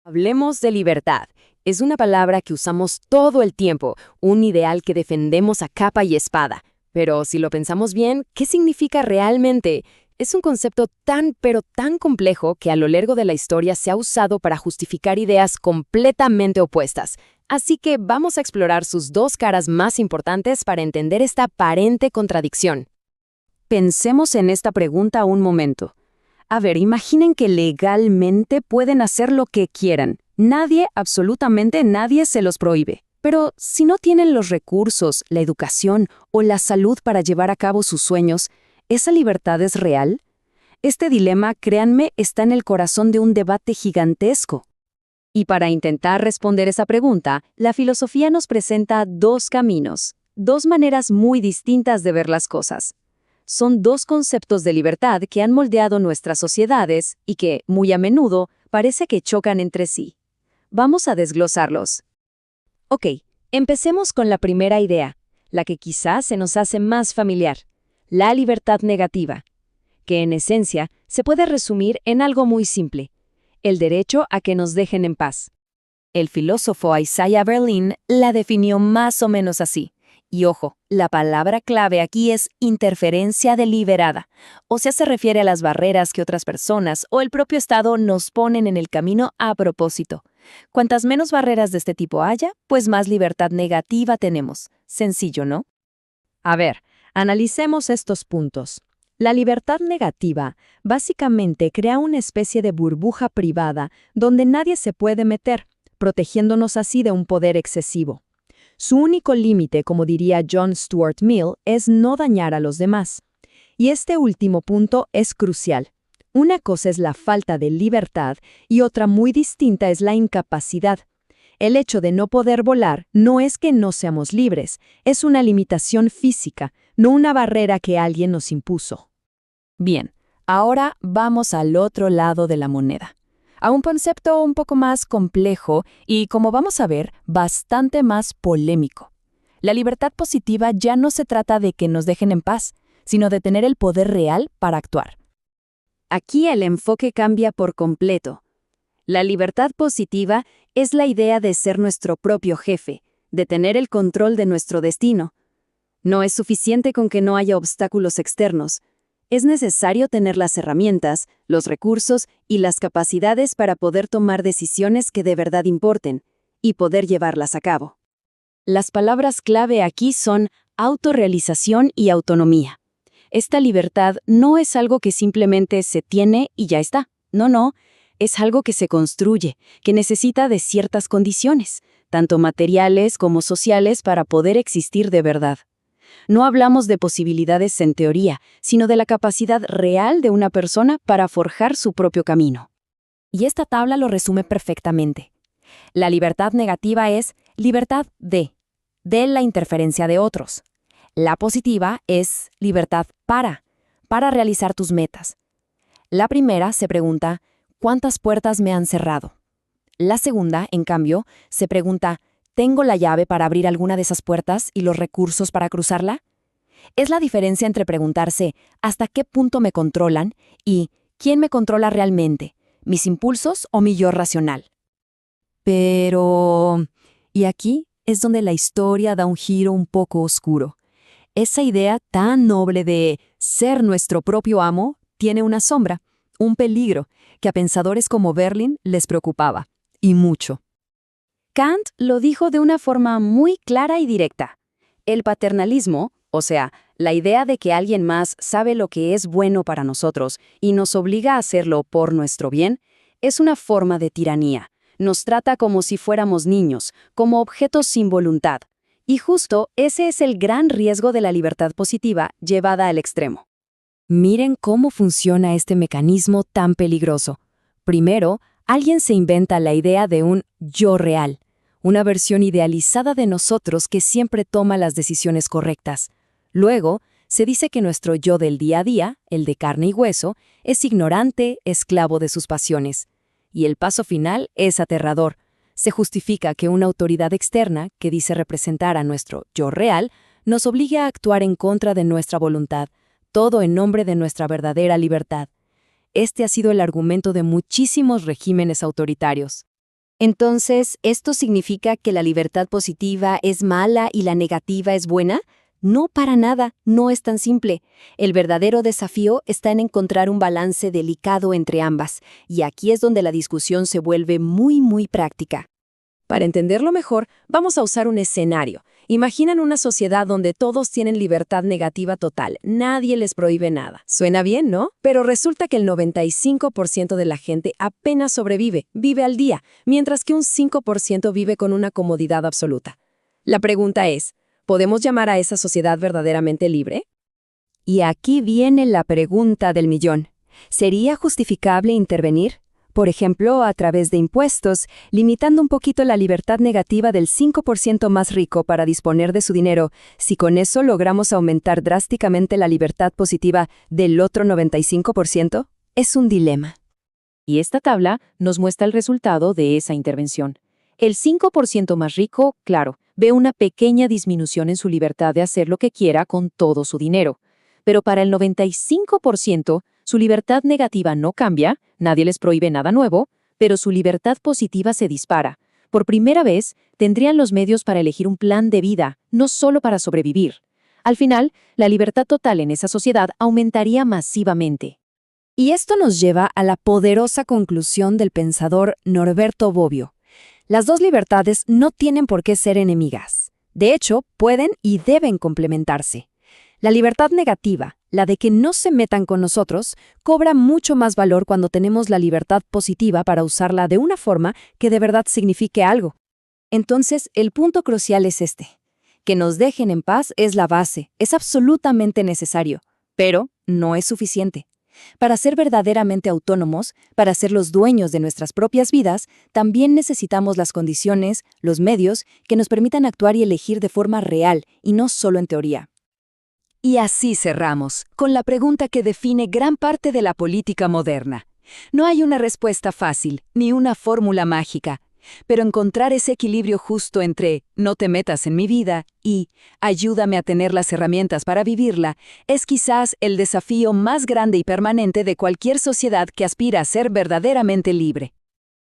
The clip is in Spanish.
Hablemos de libertad. Es una palabra que usamos todo el tiempo, un ideal que defendemos a capa y espada. Pero si lo pensamos bien, ¿qué significa realmente? Es un concepto tan pero tan complejo que a lo largo de la historia se ha usado para justificar ideas completamente opuestas. Así que vamos a explorar sus dos caras más importantes para entender esta aparente contradicción. Pensemos en esta pregunta un momento. A ver, imaginen que legalmente pueden hacer lo que quieran. Nadie, absolutamente nadie se los prohíbe. Pero si no tienen los recursos, la educación o la salud para llevar a cabo sus sueños, ¿esa libertad es real? Este dilema, créanme, está en el corazón de un debate gigantesco. Y para intentar responder esa pregunta, la filosofía nos presenta dos caminos, dos maneras muy distintas de ver las cosas. Son dos conceptos de libertad que han moldeado nuestras sociedades y que, muy a menudo, parece que chocan entre sí. Vamos a desglosarlos. Ok, empecemos con la primera idea, la que quizás se nos hace más familiar, la libertad negativa, que en esencia se puede resumir en algo muy simple, el derecho a que nos dejen en paz. El filósofo Isaiah Berlin la definió más o menos así. Y ojo, la palabra clave aquí es interferencia deliberada, o sea, se refiere a las barreras que otras personas o el propio Estado nos ponen en el camino a propósito. Cuantas menos barreras de este tipo haya, pues más libertad negativa tenemos. Sencillo, ¿no? A ver, analicemos estos puntos. La libertad negativa básicamente crea una especie de burbuja privada donde nadie se puede meter, protegiéndonos así de un poder excesivo. Su único límite, como diría John Stuart Mill, es no dañar a los demás. Y este último punto es crucial. Una cosa es la falta de libertad y otra muy distinta es la incapacidad. El hecho de no poder volar no es que no seamos libres, es una limitación física, no una barrera que alguien nos impuso. Bien, ahora vamos al otro lado de la moneda. A un concepto un poco más complejo y, como vamos a ver, bastante más polémico. La libertad positiva ya no se trata de que nos dejen en paz, sino de tener el poder real para actuar. Aquí el enfoque cambia por completo. La libertad positiva es la idea de ser nuestro propio jefe, de tener el control de nuestro destino. No es suficiente con que no haya obstáculos externos. Es necesario tener las herramientas, los recursos y las capacidades para poder tomar decisiones que de verdad importen y poder llevarlas a cabo. Las palabras clave aquí son autorrealización y autonomía. Esta libertad no es algo que simplemente se tiene y ya está. No, es algo que se construye, que necesita de ciertas condiciones, tanto materiales como sociales, para poder existir de verdad. No hablamos de posibilidades en teoría, sino de la capacidad real de una persona para forjar su propio camino. Y esta tabla lo resume perfectamente. La libertad negativa es libertad de la interferencia de otros. La positiva es libertad para realizar tus metas. La primera se pregunta, ¿cuántas puertas me han cerrado? La segunda, en cambio, se pregunta, ¿tengo la llave para abrir alguna de esas puertas y los recursos para cruzarla? Es la diferencia entre preguntarse ¿hasta qué punto me controlan? Y ¿quién me controla realmente? ¿Mis impulsos o mi yo racional? Pero... y aquí es donde la historia da un giro un poco oscuro. Esa idea tan noble de ser nuestro propio amo tiene una sombra, un peligro, que a pensadores como Berlin les preocupaba, y mucho. Kant lo dijo de una forma muy clara y directa. El paternalismo, o sea, la idea de que alguien más sabe lo que es bueno para nosotros y nos obliga a hacerlo por nuestro bien, es una forma de tiranía. Nos trata como si fuéramos niños, como objetos sin voluntad. Y justo ese es el gran riesgo de la libertad positiva llevada al extremo. Miren cómo funciona este mecanismo tan peligroso. Primero, alguien se inventa la idea de un yo real, una versión idealizada de nosotros que siempre toma las decisiones correctas. Luego, se dice que nuestro yo del día a día, el de carne y hueso, es ignorante, esclavo de sus pasiones. Y el paso final es aterrador. Se justifica que una autoridad externa, que dice representar a nuestro yo real, nos obligue a actuar en contra de nuestra voluntad, todo en nombre de nuestra verdadera libertad. Este ha sido el argumento de muchísimos regímenes autoritarios. Entonces, ¿esto significa que la libertad positiva es mala y la negativa es buena? No, para nada, no es tan simple. El verdadero desafío está en encontrar un balance delicado entre ambas, y aquí es donde la discusión se vuelve muy práctica. Para entenderlo mejor, vamos a usar un escenario. Imaginan una sociedad donde todos tienen libertad negativa total, nadie les prohíbe nada. Suena bien, ¿no? Pero resulta que el 95% de la gente apenas sobrevive, vive al día, mientras que un 5% vive con una comodidad absoluta. La pregunta es, ¿podemos llamar a esa sociedad verdaderamente libre? Y aquí viene la pregunta del millón. ¿Sería justificable intervenir? Por ejemplo, a través de impuestos, limitando un poquito la libertad negativa del 5% más rico para disponer de su dinero, si con eso logramos aumentar drásticamente la libertad positiva del otro 95%, es un dilema. Y esta tabla nos muestra el resultado de esa intervención. El 5% más rico, claro, ve una pequeña disminución en su libertad de hacer lo que quiera con todo su dinero. Pero para el 95%, su libertad negativa no cambia, nadie les prohíbe nada nuevo, pero su libertad positiva se dispara. Por primera vez, tendrían los medios para elegir un plan de vida, no solo para sobrevivir. Al final, la libertad total en esa sociedad aumentaría masivamente. Y esto nos lleva a la poderosa conclusión del pensador Norberto Bobbio. Las dos libertades no tienen por qué ser enemigas. De hecho, pueden y deben complementarse. La libertad negativa, la de que no se metan con nosotros, cobra mucho más valor cuando tenemos la libertad positiva para usarla de una forma que de verdad signifique algo. Entonces, el punto crucial es este. Que nos dejen en paz es la base, es absolutamente necesario, pero no es suficiente. Para ser verdaderamente autónomos, para ser los dueños de nuestras propias vidas, también necesitamos las condiciones, los medios que nos permitan actuar y elegir de forma real y no solo en teoría. Y así cerramos, con la pregunta que define gran parte de la política moderna. No hay una respuesta fácil, ni una fórmula mágica, pero encontrar ese equilibrio justo entre no te metas en mi vida y ayúdame a tener las herramientas para vivirla es quizás el desafío más grande y permanente de cualquier sociedad que aspira a ser verdaderamente libre.